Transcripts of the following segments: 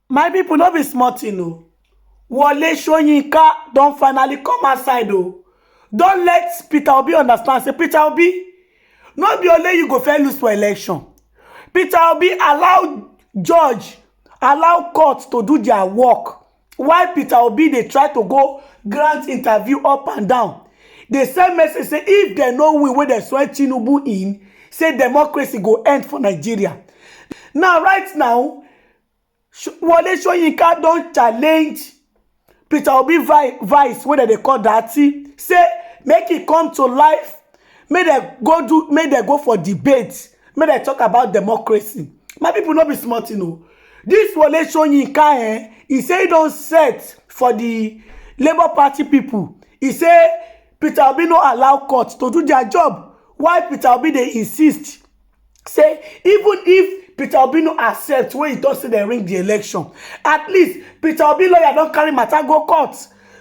My people, no be smart, Wole Soyinka don finally come outside, Don't let Peter Obi understand. Say, Peter Obi, no be only you go fair lose for election. Peter Obi allow judge, allow court to do their work. While Peter Obi, they try to go grant interview up and down. They send message say if they no win wey they swear Tinubu in, say democracy go end for Nigeria. Now, right now, Wole Soyinka don challenge Peter Obi vice wey they call Datti. Say make it come to life. May they go for debate. May they talk about democracy. My people no be smart, This Wole Soyinka, he say he don set for the Labour Party people. He say Peter Obi no allow court to do their job. Why Peter Obi they insist? Say even if Peter Obi no accept when he does say they ring the election, at least Peter Obi lawyer don't carry matter go court.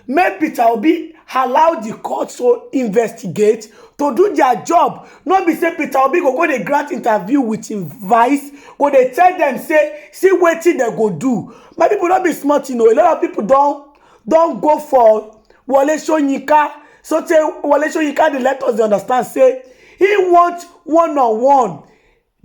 Make Peter Obi allow the court to investigate, to do their job. Not be say Peter Obi go dey grant interview with him vice, go dey tell them say see wetin they go do. My people not be smart, A lot of people don't go for Wole Soyinka. So say Wole Soyinka dey let us understand say he want one-on-one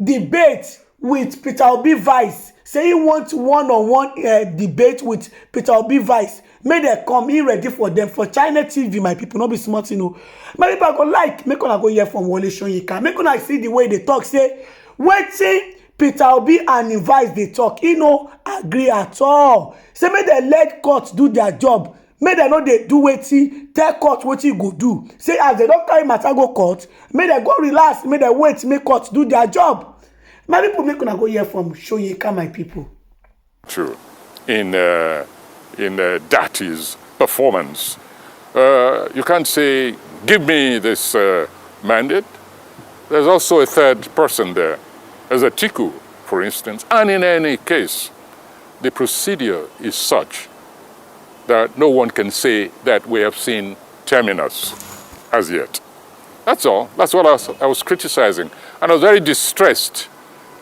debate with Peter Obi vice. Say he want one-on-one debate with Peter Obi vice. May they come in ready for them for China TV. My people not be smart, My people go like make una go hear from Wole Soyinka. Make una see the way they talk. Say wetin Peter Obi and him vice they talk. He no agree at all. Say make they let court do their job. May they know they do wetin tell court wetin go do. Say as they don't carry matter go court, may they go relax. May they wait make court do their job. My people make una go hear from Soyinka, my people. True. In Datti's performance, you can't say, give me this mandate. There's also a third person there. There's a Tiku, for instance. And in any case, the procedure is such that no one can say that we have seen terminus as yet. That's all. That's what I was criticizing. And I was very distressed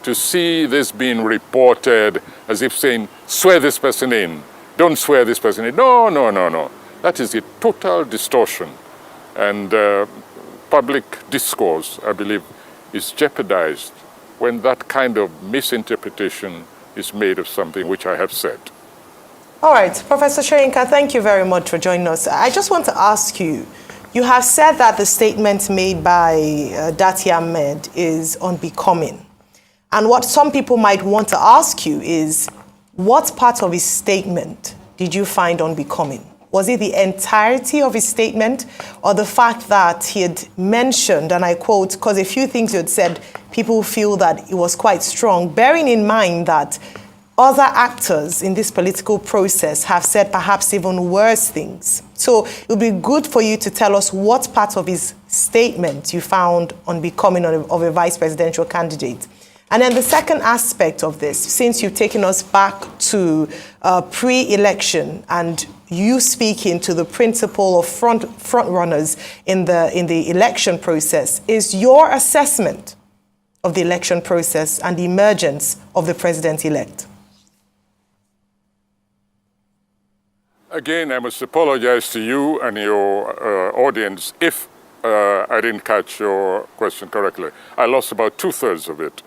to see this being reported as if saying, swear this person in, don't swear this person in. No. That is a total distortion. And public discourse, I believe, is jeopardized when that kind of misinterpretation is made of something which I have said. All right, Professor Soyinka, thank you very much for joining us. I just want to ask you, you have said that the statement made by Datti Ahmed is unbecoming. And what some people might want to ask you is, what part of his statement did you find unbecoming? Was it the entirety of his statement or the fact that he had mentioned, and I quote, because a few things you had said, people feel that it was quite strong, bearing in mind that other actors in this political process have said perhaps even worse things. So it would be good for you to tell us what part of his statement you found unbecoming of a vice presidential candidate. And then the second aspect of this, since you've taken us back to pre-election and you speaking to the principle of front runners in the election process, is your assessment of the election process and the emergence of the president-elect? Again, I must apologize to you and your audience if I didn't catch your question correctly. I lost about 2/3 of it.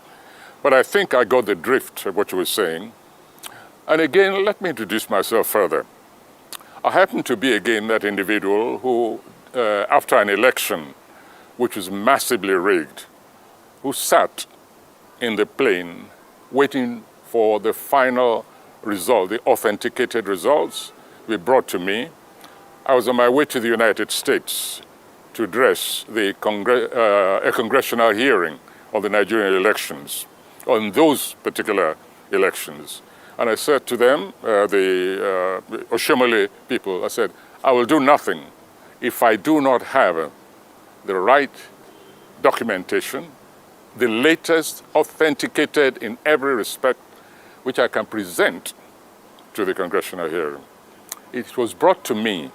But I think I got the drift of what you were saying. And again, let me introduce myself further. I happen to be, again, that individual who, after an election which was massively rigged, who sat in the plane waiting for the final result, the authenticated results to be brought to me. I was on my way to the United States to address a congressional hearing on the Nigerian elections, on those particular elections. And I said to them, the Oshomole people, I said, I will do nothing if I do not have the right documentation, the latest, authenticated in every respect, which I can present to the congressional hearing. It was brought to me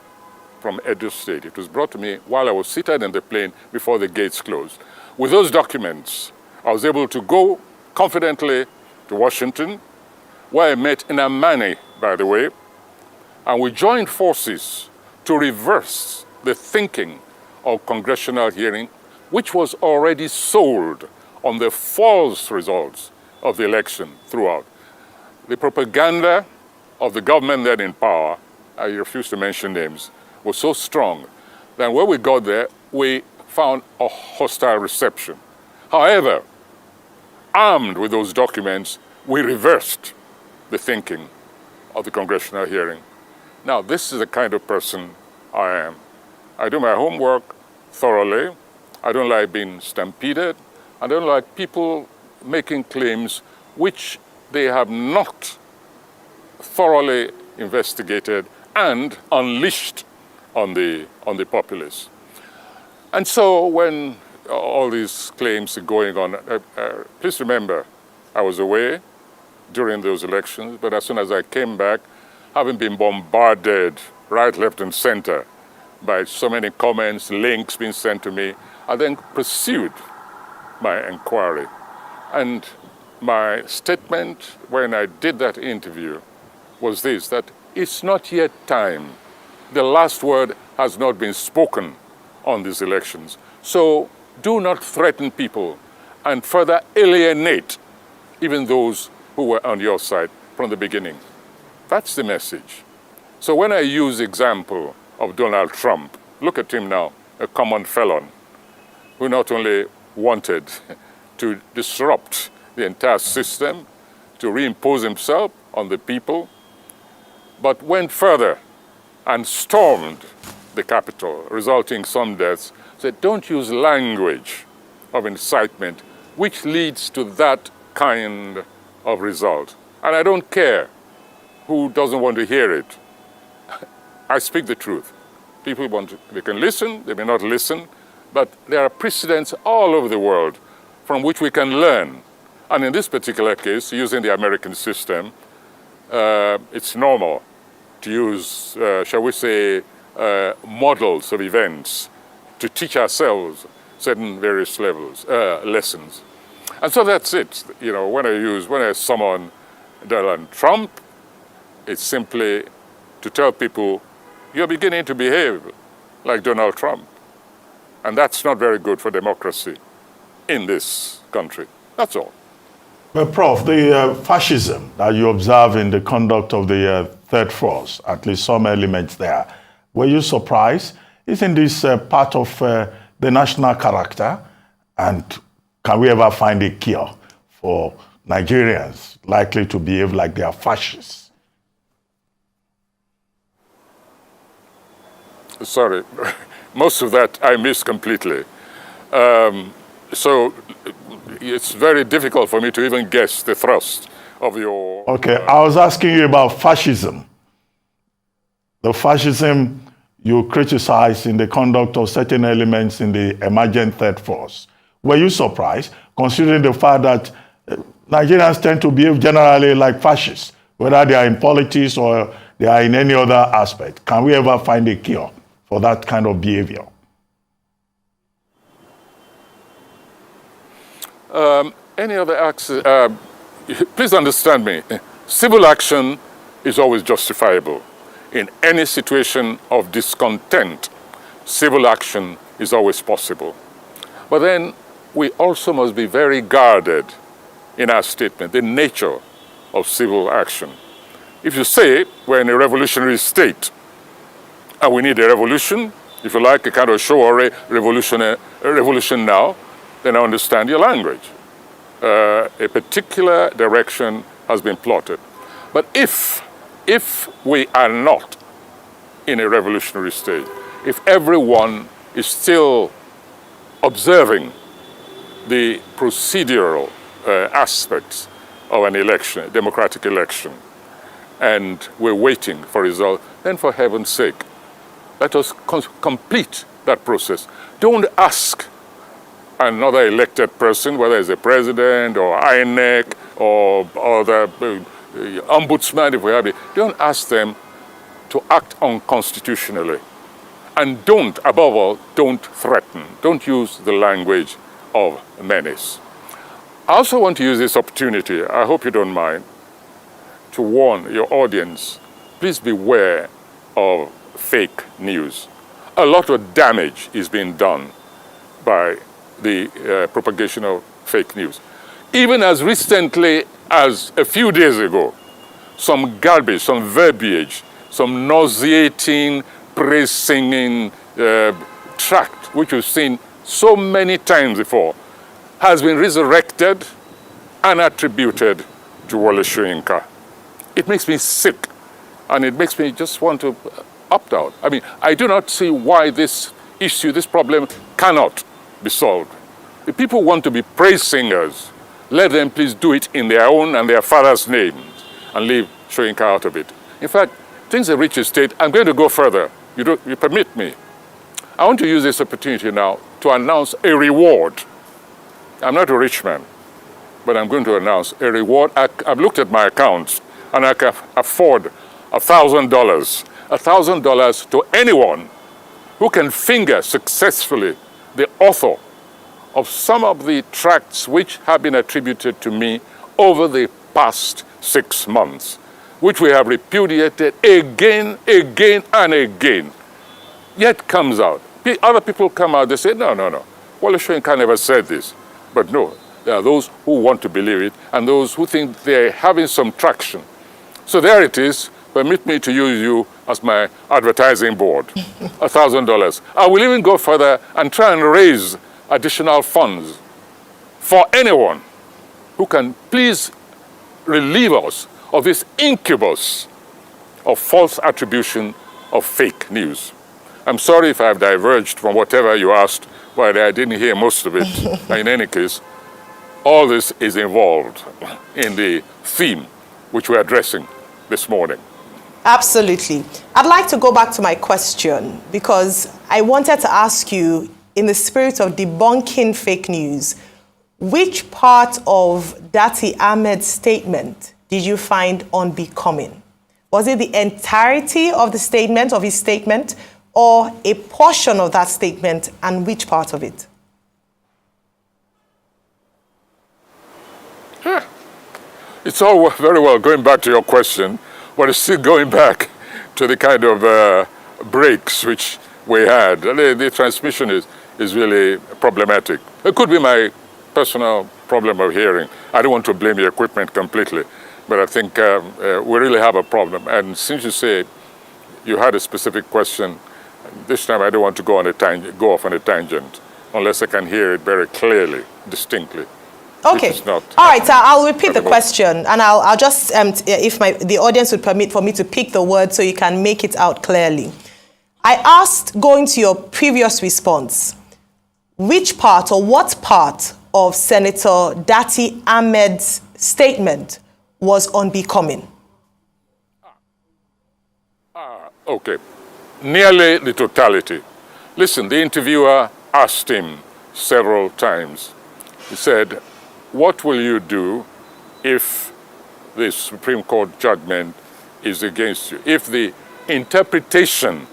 from Edo State. It was brought to me while I was seated in the plane before the gates closed. With those documents, I was able to go confidently to Washington, where I met Inamani, by the way, and we joined forces to reverse the thinking of congressional hearing, which was already sold on the false results of the election throughout. The propaganda of the government then in power, I refuse to mention names, was so strong that when we got there, we found a hostile reception. However, armed with those documents, we reversed the thinking of the congressional hearing. Now, this is the kind of person I am. I do my homework thoroughly. I don't like being stampeded. I don't like people making claims which they have not thoroughly investigated and unleashed on the populace. And so when all these claims are going on, please remember, I was away during those elections, but as soon as I came back, having been bombarded right, left, and center by so many comments, links being sent to me, I then pursued my inquiry. And my statement when I did that interview was this, that it's not yet time. The last word has not been spoken on these elections. So do not threaten people and further alienate even those who were on your side from the beginning. That's the message. So when I use the example of Donald Trump, look at him now, a common felon who not only wanted to disrupt the entire system, to reimpose himself on the people, but went further and stormed the Capitol, resulting in some deaths, said, don't use language of incitement, which leads to that kind of result. And I don't care who doesn't want to hear it. I speak the truth. People they can listen, they may not listen, but there are precedents all over the world from which we can learn. And in this particular case, using the American system, it's normal to use, shall we say, models of events to teach ourselves certain various lessons. And so that's it. You know, when I summon Donald Trump, it's simply to tell people, you're beginning to behave like Donald Trump. And that's not very good for democracy in this country. That's all. Well, Prof, the fascism that you observe in the conduct of the third force, at least some elements there, were you surprised? Isn't this part of the national character? And can we ever find a cure for Nigerians likely to behave like they are fascists? Sorry, most of that I missed completely. So it's very difficult for me to even guess the thrust of your... Okay, I was asking you about fascism. The fascism you criticize in the conduct of certain elements in the emergent third force. Were you surprised, considering the fact that Nigerians tend to behave generally like fascists, whether they are in politics or they are in any other aspect? Can we ever find a cure for that kind of behavior? Any other acts? Please understand me. Civil action is always justifiable. In any situation of discontent, civil action is always possible. But then we also must be very guarded in our statement, the nature of civil action. If you say we're in a revolutionary state and we need a revolution, if you like, a kind of show or a revolution now, then I understand your language. A particular direction has been plotted. But if we are not in a revolutionary state, if everyone is still observing the procedural aspects of an election, a democratic election, and we're waiting for results, then for heaven's sake, let us complete that process. Don't ask another elected person, whether it's a president or INEC or the ombudsman, if we have it, don't ask them to act unconstitutionally. And don't, above all, don't threaten. Don't use the language of menace. I also want to use this opportunity, I hope you don't mind, to warn your audience, please beware of fake news. A lot of damage is being done by the propagation of fake news. Even as recently as a few days ago, some garbage, some verbiage, some nauseating, praise-singing tract, which we've seen so many times before, has been resurrected and attributed to Wole Soyinka. It makes me sick, and it makes me just want to opt out. I mean, I do not see why this issue, this problem, cannot be solved. If people want to be praise singers, let them please do it in their own and their father's names and leave Soyinka out of it. In fact, things have reached a state, I'm going to go further. You permit me. I want to use this opportunity now to announce a reward. I'm not a rich man, but I'm going to announce a reward. I've looked at my accounts, and I can afford $1,000. $1,000 to anyone who can finger successfully the author of some of the tracts which have been attributed to me over the past 6 months, which we have repudiated again, and again. Yet comes out. Other people come out, they say, no. Wole Soyinka never said this. But no, there are those who want to believe it and those who think they're having some traction. So there it is. Permit me to use you as my advertising board. $1,000. I will even go further and try and raise additional funds for anyone who can please relieve us of this incubus of false attribution of fake news. I'm sorry if I've diverged from whatever you asked, but I didn't hear most of it. In any case, all this is involved in the theme which we're addressing this morning. Absolutely. I'd like to go back to my question because I wanted to ask you, in the spirit of debunking fake news, which part of Datti Ahmed's statement did you find unbecoming? Was it the entirety of the statement, of his statement, or a portion of that statement, and which part of it? It's all very well going back to your question, but it's still going back to the kind of breaks which we had. The transmission is really problematic. It could be my personal problem of hearing. I don't want to blame the equipment completely, but I think we really have a problem. And since you say you had a specific question, this time I don't want to go off on a tangent unless I can hear it very clearly, distinctly. Okay. All right, so I'll repeat the question, and I'll just, if the audience would permit for me to pick the word so you can make it out clearly. I asked, going to your previous response, which part or what part of Senator Datti Ahmed's statement was unbecoming? Okay. Nearly the totality. Listen, the interviewer asked him several times. He said, what will you do if the Supreme Court judgment is against you? If the interpretation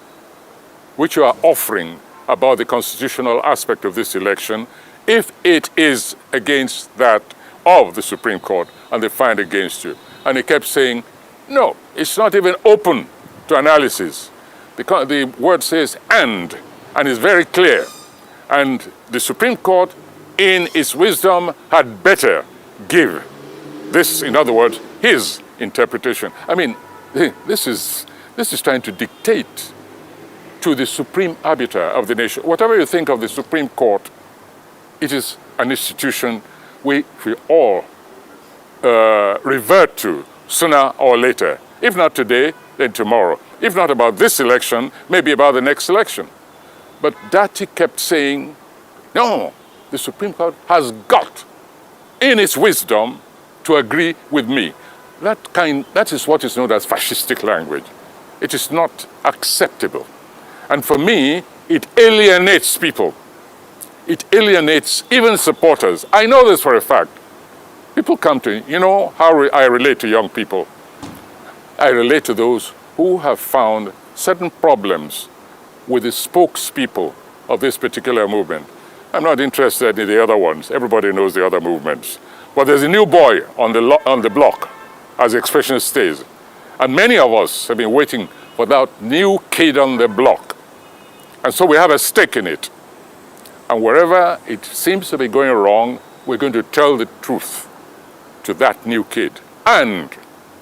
which you are offering about the constitutional aspect of this election, if it is against that of the Supreme Court and they find against you. And he kept saying, no, it's not even open to analysis. The word says and it's very clear. And the Supreme Court, in its wisdom, had better give this, in other words, his interpretation. I mean, this is trying to dictate to the supreme arbiter of the nation. Whatever you think of the Supreme Court, it is an institution we all revert to sooner or later. If not today, then tomorrow. If not about this election, maybe about the next election. But Datti kept saying, no, the Supreme Court has got, in its wisdom, to agree with me. That is what is known as fascistic language. It is not acceptable. And for me, it alienates people. It alienates even supporters. I know this for a fact. People come to me, you know how I relate to young people. I relate to those who have found certain problems with the spokespeople of this particular movement. I'm not interested in the other ones. Everybody knows the other movements. But there's a new boy on the block. as the expression stays. And many of us have been waiting for that new kid on the block. And so we have a stake in it. And wherever it seems to be going wrong, we're going to tell the truth to that new kid and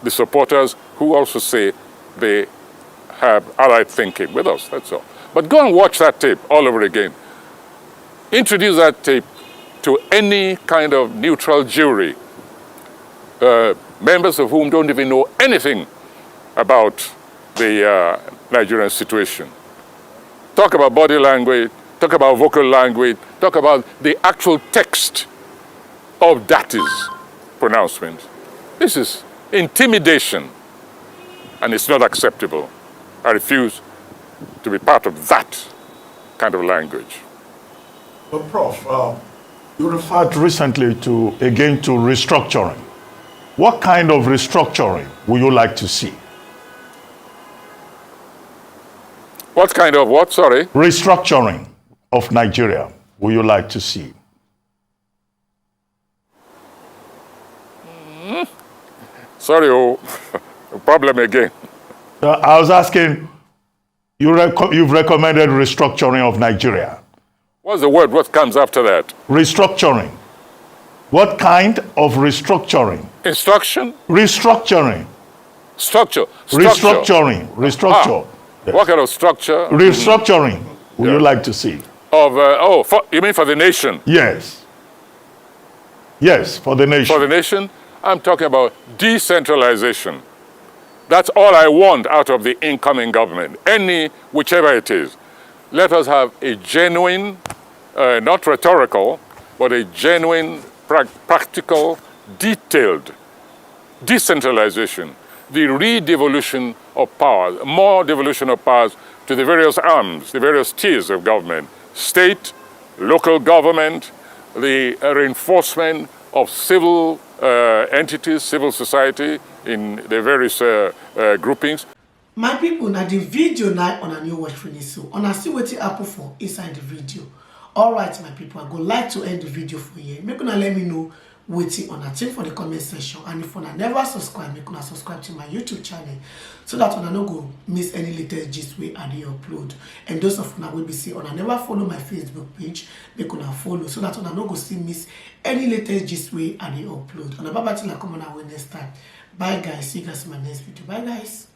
the supporters who also say they have allied thinking with us, that's all. But go and watch that tape all over again. Introduce that tape to any kind of neutral jury, members of whom don't even know anything about the Nigerian situation. Talk about body language, talk about vocal language, talk about the actual text of Datti's pronouncement. This is intimidation, and it's not acceptable. I refuse to be part of that kind of language. But Prof, you referred recently again to restructuring. What kind of restructuring would you like to see? What kind of what, sorry? Restructuring of Nigeria would you like to see? Sorry, problem again. I was asking, you've recommended restructuring of Nigeria. What's the word? What comes after that? Restructuring. What kind of restructuring? Instruction? Restructuring. Structure. Restructuring. Restructure. Yes. What kind of structure? Restructuring would you like to see? Of, you mean for the nation? Yes. Yes, for the nation. For the nation, I'm talking about decentralization. That's all I want out of the incoming government, whichever it is. Let us have a genuine, not rhetorical, but a genuine, practical, detailed decentralization, the redevolution of power, more devolution of powers to the various arms, the various tiers of government, state, local government, the reinforcement of civil entities, civil society in the various groupings. My people, now the video now on a new watch finish, so on a see what it happen for inside the video. Alright, my people, I go like to end the video for you. Make una let me know waiting on a thing for the comment section, and if una never subscribe, make una subscribe to my YouTube channel so that una no go miss any latest gist way I dey upload. And those of una will be see una never follow my Facebook page, make una follow so that una no go see miss any latest gist way I dey upload. And bye bye till I come on our next time. Bye guys, see you guys in my next video. Bye guys.